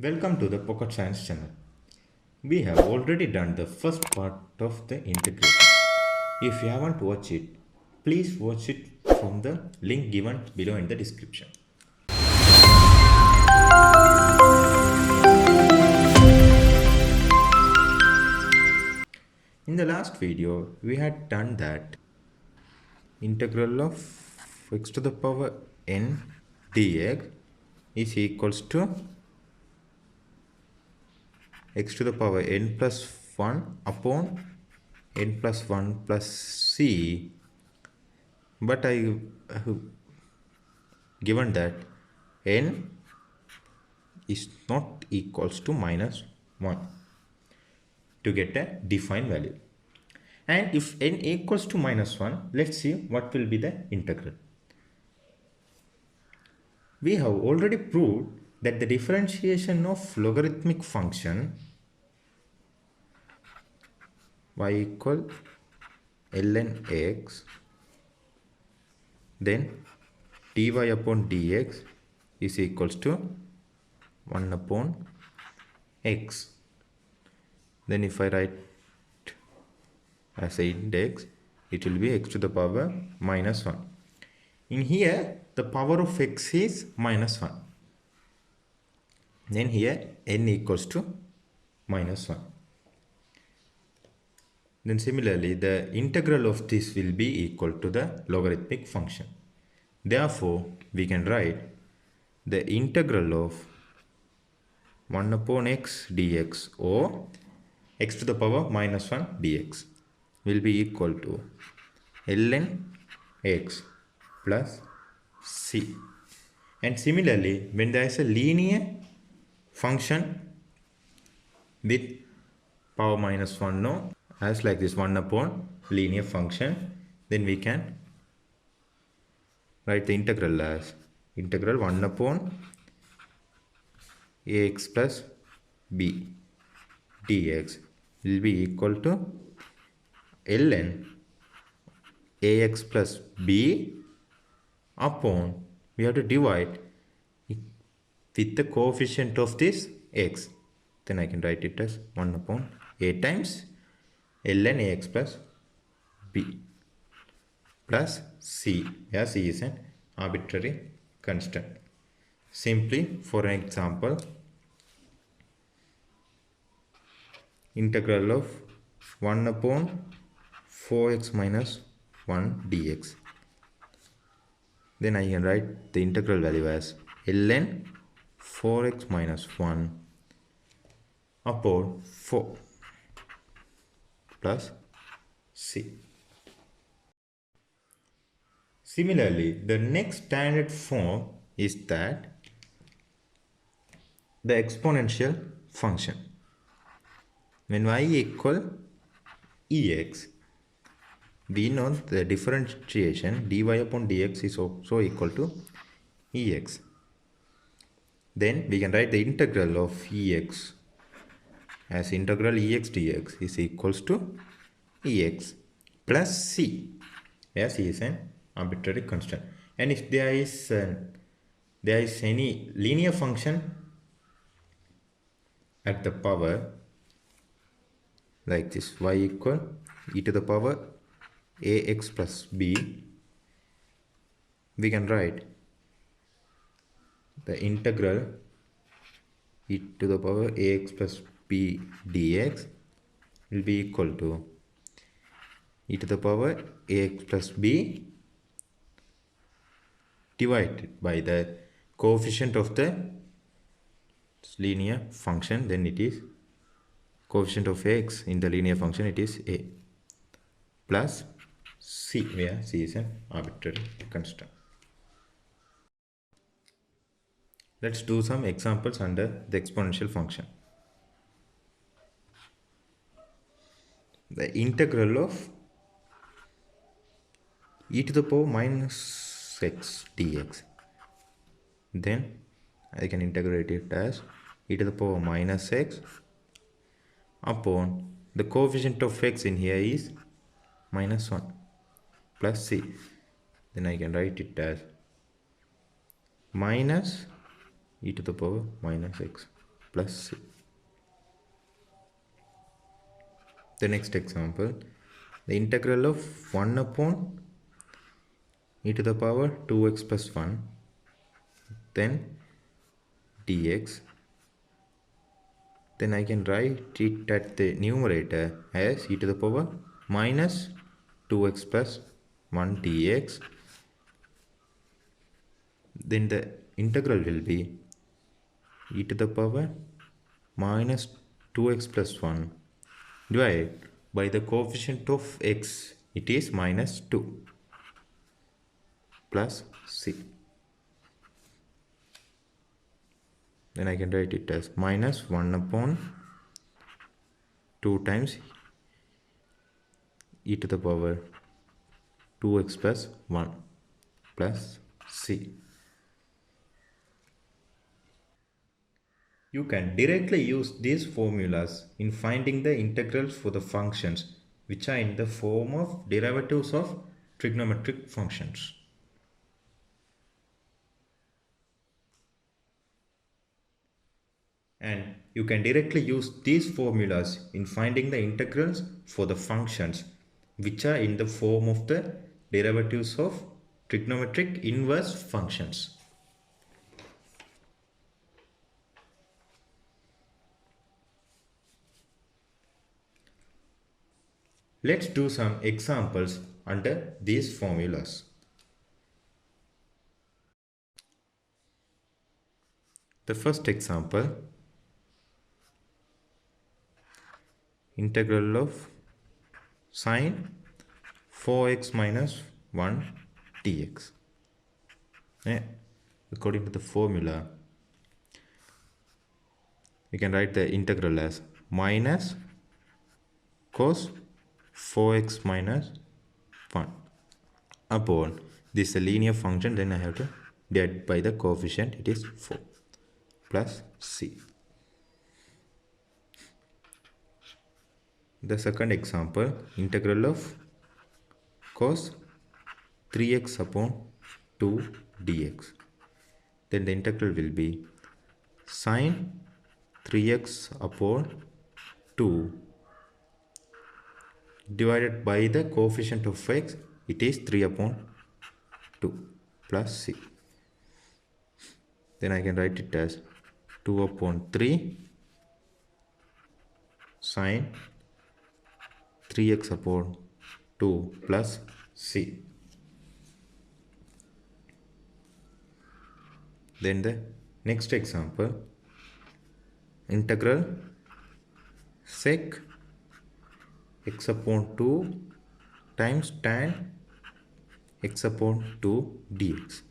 Welcome to the Pocket Science channel. We have already done the first part of the integration. If you haven't watched it, please watch it from the link given below in the description. In the last video, we had done that integral of x to the power n dx is equals to x to the power n plus 1 upon n plus 1 plus c, but I have given that n is not equals to minus 1 to get a defined value. And if n equals to minus 1, let's see what will be the integral. We have already proved that the differentiation of logarithmic function y equal ln x, then dy upon dx is equals to 1 upon x. Then if I write as a index, it will be x to the power minus 1. In here, the power of x is minus 1. Then here n equals to minus 1. Then similarly, the integral of this will be equal to the logarithmic function. Therefore, we can write the integral of 1 upon x dx or x to the power minus 1 dx will be equal to ln x plus c. And similarly, when there is a linear function with power minus 1, no, as like this 1 upon linear function, then we can write the integral as integral 1 upon ax plus b dx will be equal to ln ax plus b upon, we have to divide it with the coefficient of this x. Then I can write it as 1 upon a times ln ax plus b plus c, where c is an arbitrary constant. Simply, for an example, integral of 1 upon 4x minus 1 dx. Then I can write the integral value as ln 4x minus 1 upon 4 plus c. Similarly, the next standard form is that the exponential function. When y equal ex, we know the differentiation dy upon dx is also equal to ex. Then we can write the integral of ex as integral ex dx is equals to ex plus c, where c is an arbitrary constant. And if there is any linear function at the power like this, y equal e to the power ax plus b, we can write the integral e to the power ax plus b dx will be equal to e to the power ax plus b divided by the coefficient of the linear function. Then it is coefficient of x in the linear function, it is a, plus c, where c is an arbitrary constant. Let's do some examples under the exponential function. The integral of e to the power minus x dx, then I can integrate it as e to the power minus x upon the coefficient of x in here is minus 1 plus c. Then I can write it as minus e to the power minus x plus c. The next example, the integral of 1 upon e to the power 2x plus 1, then dx. Then I can write it at the numerator as e to the power minus 2x plus 1 dx. Then the integral will be e to the power minus 2x plus 1 divided by the coefficient of x, it is minus 2, plus c. Then I can write it as minus 1 upon 2 times e to the power 2x plus 1 plus c. You can directly use these formulas in finding the integrals for the functions which are in the form of derivatives of trigonometric functions. And you can directly use these formulas in finding the integrals for the functions which are in the form of the derivatives of trigonometric inverse functions. Let's do some examples under these formulas. The first example, integral of sine 4x minus 1 dx. According to the formula, we can write the integral as minus cos 4x minus 1 upon this is a linear function, then I have to divide by the coefficient, it is 4, plus c. The second example, integral of cos 3x upon 2 dx. Then the integral will be sine 3x upon 2 divided by the coefficient of x, it is 3 upon 2, plus c. Then I can write it as 2 upon 3 sine 3x upon 2 plus c. Then the next example, integral sec x upon 2 times tan x upon 2 dx.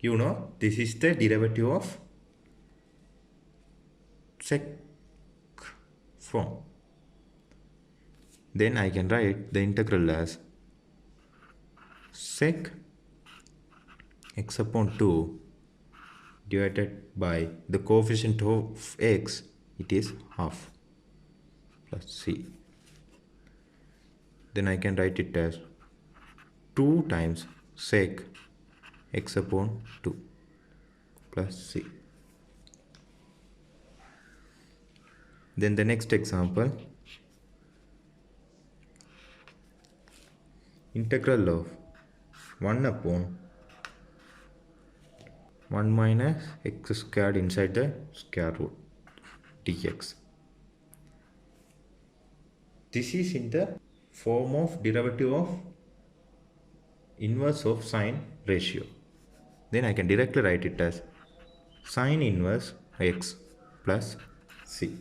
You know, this is the derivative of sec form. Then I can write the integral as sec x upon 2 divided by the coefficient of x, it is half, plus c. Then I can write it as 2 times sec x upon 2 plus c. Then the next example, integral of 1 upon 1 minus x squared inside the square root dx. This is in the form of derivative of inverse of sine ratio. Then I can directly write it as sine inverse x plus c.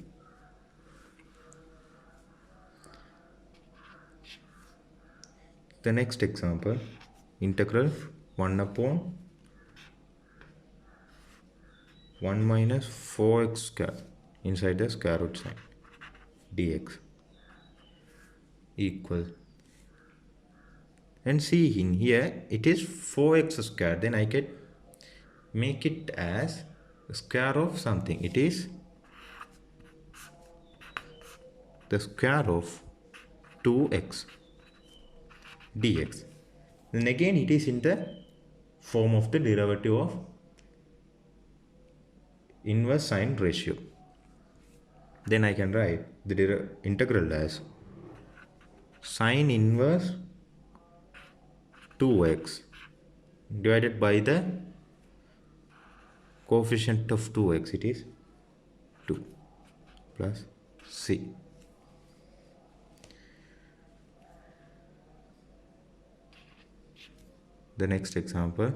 The next example, integral 1 upon 1 minus 4x square inside the square root sign dx equal, and see in here it is 4x square, then I can make it as square of something, it is the square of 2x dx. Then again it is in the form of the derivative of inverse sine ratio. Then I can write the integral as sine inverse 2x divided by the coefficient of 2x, it is 2 plus c. The next example,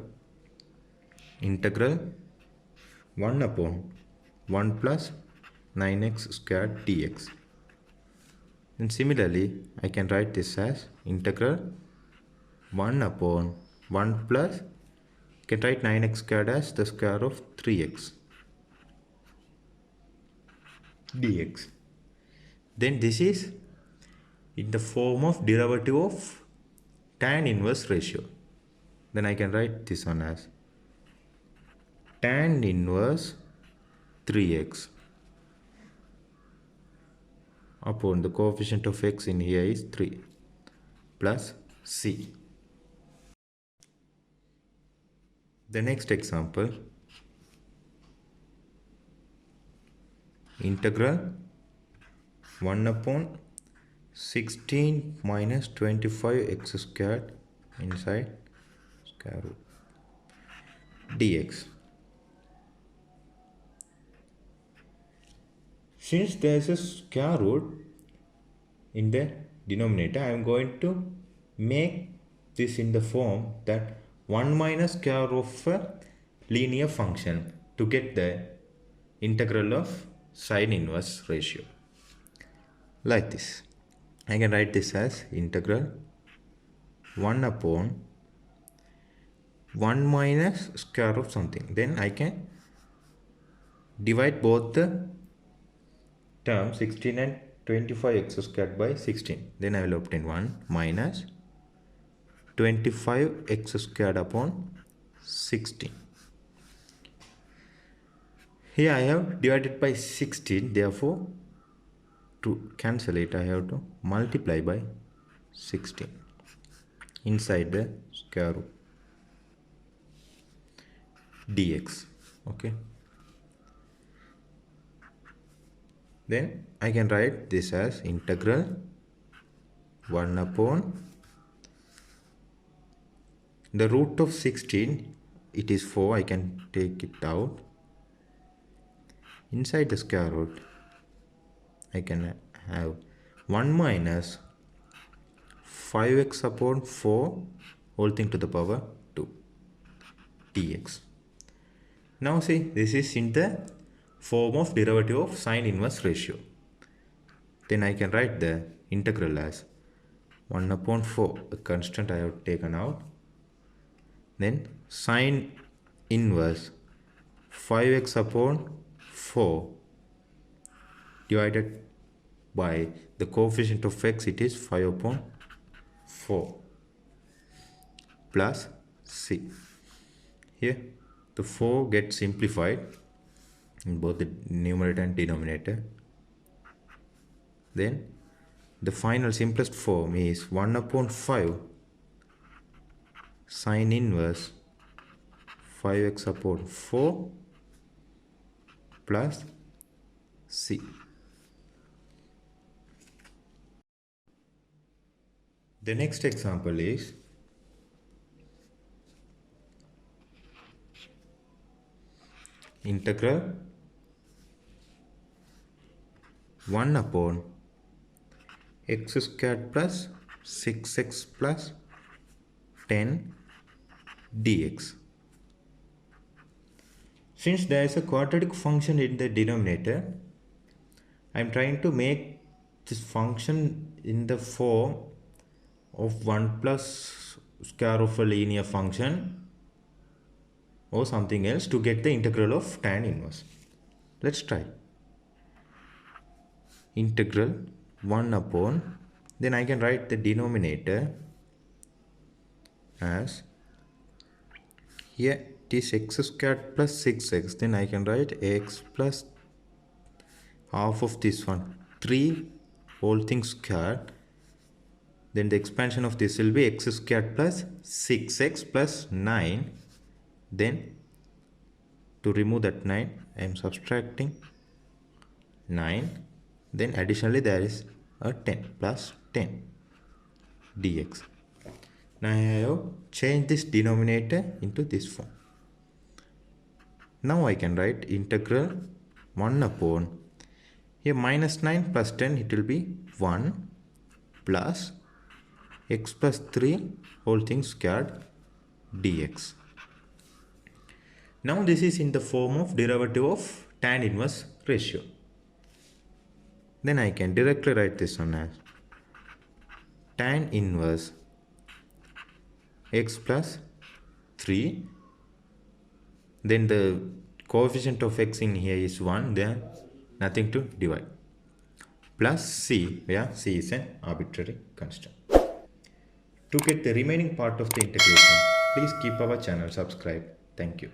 integral 1 upon 1 plus 9x squared dx. And similarly, I can write this as integral 1 upon 1 plus, I can write 9x squared as the square of 3x dx. Then this is in the form of derivative of tan inverse ratio. Then I can write this one as tan inverse 3x upon the coefficient of x in here is 3 plus c. The next example, integral 1 upon 16 minus 25x squared inside square root dx. Since there is a square root in the denominator, I am going to make this in the form that 1 minus square root of a linear function to get the integral of sine inverse ratio. Like this. I can write this as integral 1 upon 1 minus square root of something. Then I can divide both the terms 16 and 25x squared by 16. Then I will obtain 1 minus 25x squared upon 16. Here I have divided by 16. Therefore, to cancel it, I have to multiply by 16 inside the square root dx. Okay. Then I can write this as integral 1 upon the root of 16, it is 4, I can take it out. Inside the square root, I can have 1 minus 5x upon 4 whole thing to the power 2 dx. Now see, this is in the form of derivative of sine inverse ratio. Then I can write the integral as 1 upon 4, the constant I have taken out. Then sine inverse 5x upon 4 divided by the coefficient of x, it is 5 upon 4 plus c. Here the 4 gets simplified in both the numerator and denominator. Then the final simplest form is 1 upon 5 sine inverse 5x upon 4 plus c. The next example is integral 1 upon x squared plus 6x plus 10 dx. Since there is a quadratic function in the denominator, I am trying to make this function in the form of 1 plus square of a linear function or something else to get the integral of tan inverse. Let's try. Integral 1 upon, then I can write the denominator as, here it is x squared plus 6x, then I can write x plus half of this one 3 whole thing squared, then the expansion of this will be x squared plus 6x plus 9, then To remove that 9, I am subtracting 9. Then additionally there is a 10 plus 10 dx. Now I have changed this denominator into this form. Now I can write integral 1 upon, here minus 9 plus 10, it will be 1 plus x plus 3 whole thing squared dx. Now this is in the form of derivative of tan inverse ratio. Then I can directly write this one as tan inverse x plus 3. Then the coefficient of x in here is 1, then nothing to divide. Plus c, where c is an arbitrary constant. To get the remaining part of the integration, please keep our channel subscribed. Thank you.